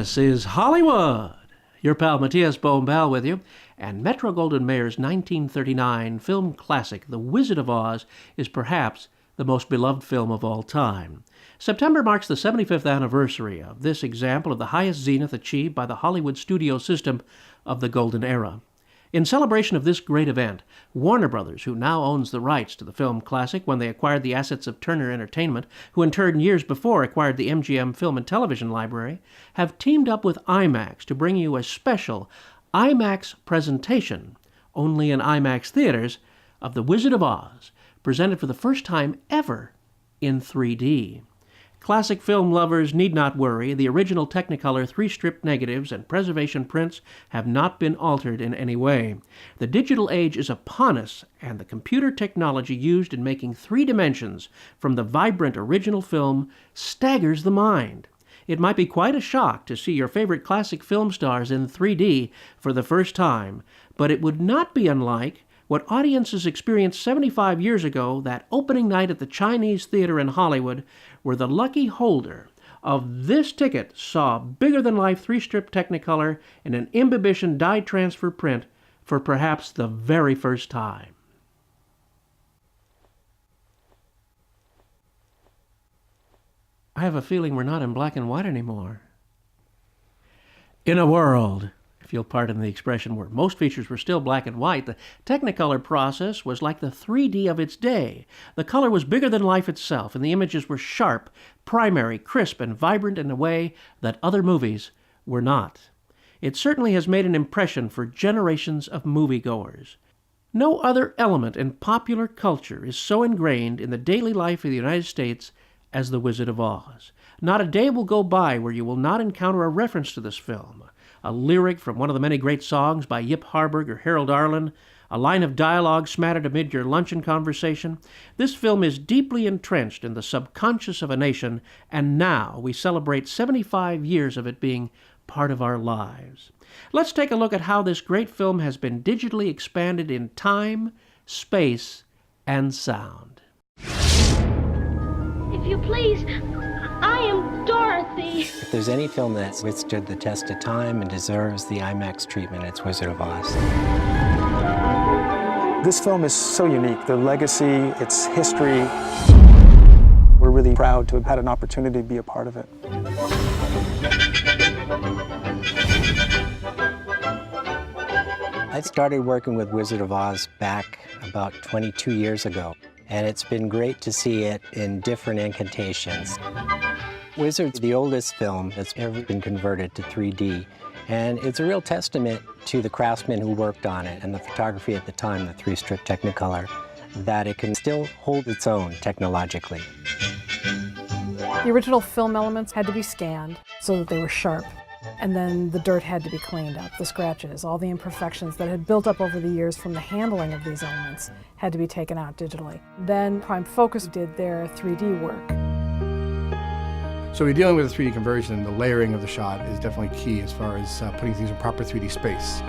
This is Hollywood. Your pal Matías Bombal with you, and Metro-Goldwyn-Mayer's 1939 film classic, The Wizard of Oz, is perhaps the most beloved film of all time. September marks the 75th anniversary of this example of the highest zenith achieved by the Hollywood studio system of the Golden Era. In celebration of this great event, Warner Brothers, who now owns the rights to the film classic when they acquired the assets of Turner Entertainment, who in turn years before acquired the MGM Film and Television Library, have teamed up with IMAX to bring you a special IMAX presentation, only in IMAX theaters, of The Wizard of Oz, presented for the first time ever in 3D. Classic film lovers need not worry. The original Technicolor 3-strip negatives and preservation prints have not been altered in any way. The digital age is upon us, and the computer technology used in making 3 dimensions from the vibrant original film staggers the mind. It might be quite a shock to see your favorite classic film stars in 3D for the first time, but it would not be unlike what audiences experienced 75 years ago, that opening night at the Chinese Theater in Hollywood, where the lucky holder of this ticket saw bigger-than-life 3-strip Technicolor in an imbibition dye transfer print for perhaps the very first time. I have a feeling we're not in black and white anymore. In a world, if you'll pardon the expression, where most features were still black and white, the Technicolor process was like the 3D of its day. The color was bigger than life itself, and the images were sharp, primary, crisp, and vibrant in a way that other movies were not. It certainly has made an impression for generations of moviegoers. No other element in popular culture is so ingrained in the daily life of the United States as The Wizard of Oz. Not a day will go by where you will not encounter a reference to this film. A lyric from one of the many great songs by Yip Harburg or Harold Arlen, a line of dialogue smattered amid your luncheon conversation. This film is deeply entrenched in the subconscious of a nation, and now we celebrate 75 years of it being part of our lives. Let's take a look at how this great film has been digitally expanded in time, space, and sound. If you please, I am Dorothy. If there's any film that withstood the test of time and deserves the IMAX treatment, it's Wizard of Oz. This film is so unique. The legacy, its history. We're really proud to have had an opportunity to be a part of it. I started working with Wizard of Oz back about 22 years ago, and it's been great to see it in different incantations. Wizard's the oldest film that's ever been converted to 3D, and it's a real testament to the craftsmen who worked on it and the photography at the time, the 3-strip Technicolor, that it can still hold its own technologically. The original film elements had to be scanned so that they were sharp, and then the dirt had to be cleaned up, the scratches, all the imperfections that had built up over the years from the handling of these elements had to be taken out digitally. Then Prime Focus did their 3D work. So we're dealing with a 3D conversion. The layering of the shot is definitely key as far as putting things in proper 3D space.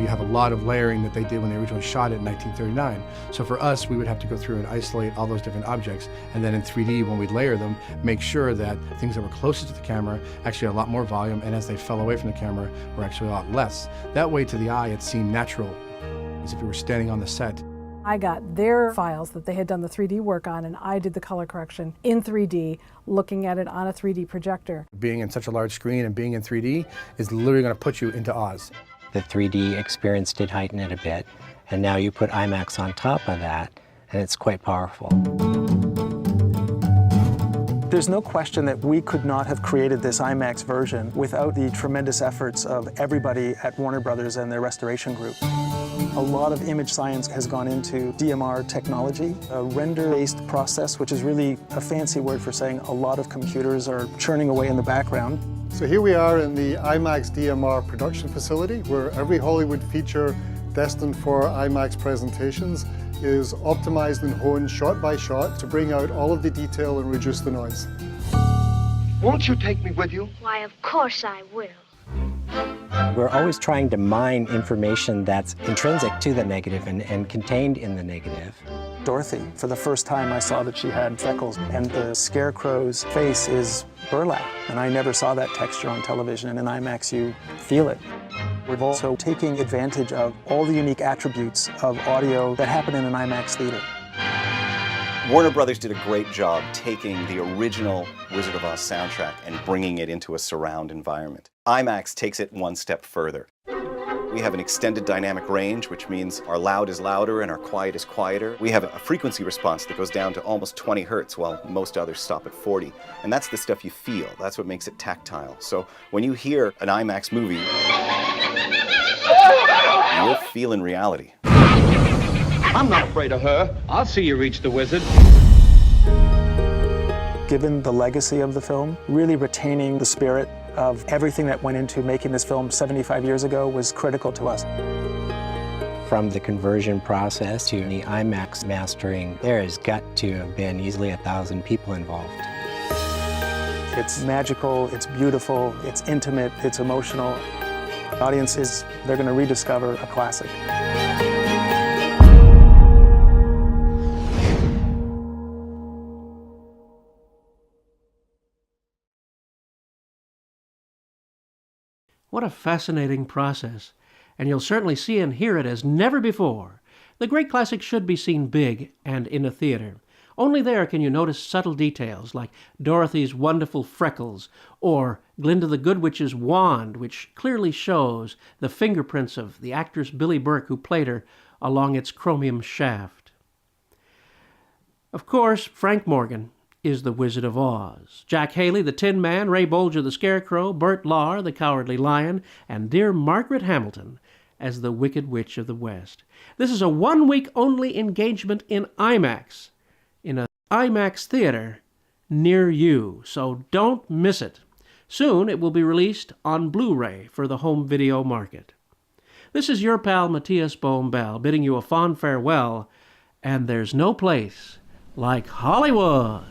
You have a lot of layering that they did when they originally shot it in 1939. So for us, we would have to go through and isolate all those different objects, and then in 3D, when we layer them, make sure that things that were closest to the camera actually had a lot more volume, and as they fell away from the camera, were actually a lot less. That way, to the eye, it seemed natural, as if you were standing on the set. I got their files that they had done the 3D work on, and I did the color correction in 3D, looking at it on a 3D projector. Being in such a large screen and being in 3D is literally going to put you into Oz. The 3D experience did heighten it a bit, and now you put IMAX on top of that, and it's quite powerful. There's no question that we could not have created this IMAX version without the tremendous efforts of everybody at Warner Brothers and their restoration group. A lot of image science has gone into DMR technology, a render-based process, which is really a fancy word for saying a lot of computers are churning away in the background. So here we are in the IMAX DMR production facility, where every Hollywood feature destined for IMAX presentations is optimized and honed shot by shot to bring out all of the detail and reduce the noise. Won't you take me with you? Why, of course I will. We're always trying to mine information that's intrinsic to the negative and contained in the negative. Dorothy, for the first time I saw that she had freckles, and the scarecrow's face is burlap, and I never saw that texture on television, and in IMAX you feel it. We're also taking advantage of all the unique attributes of audio that happen in an IMAX theater. Warner Brothers did a great job taking the original Wizard of Oz soundtrack and bringing it into a surround environment. IMAX takes it one step further. We have an extended dynamic range, which means our loud is louder and our quiet is quieter. We have a frequency response that goes down to almost 20 hertz, while most others stop at 40. And that's the stuff you feel. That's what makes it tactile. So when you hear an IMAX movie, you're feeling reality. I'm not afraid of her. I'll see you reach the wizard. Given the legacy of the film, really retaining the spirit of everything that went into making this film 75 years ago was critical to us. From the conversion process to the IMAX mastering, there has got to have been easily 1,000 people involved. It's magical, it's beautiful, it's intimate, it's emotional. Audiences, they're going to rediscover a classic. What a fascinating process, and you'll certainly see and hear it as never before. The great classic should be seen big and in a theater. Only there can you notice subtle details like Dorothy's wonderful freckles or Glinda the Good Witch's wand, which clearly shows the fingerprints of the actress Billie Burke who played her along its chromium shaft. Of course, Frank Morgan is the Wizard of Oz. Jack Haley, the Tin Man, Ray Bolger, the Scarecrow, Bert Lahr, the Cowardly Lion, and dear Margaret Hamilton as the Wicked Witch of the West. This is a one-week-only engagement in IMAX, in an IMAX theater near you, so don't miss it. Soon it will be released on Blu-ray for the home video market. This is your pal Matías Bombal bidding you a fond farewell, and there's no place like Hollywood.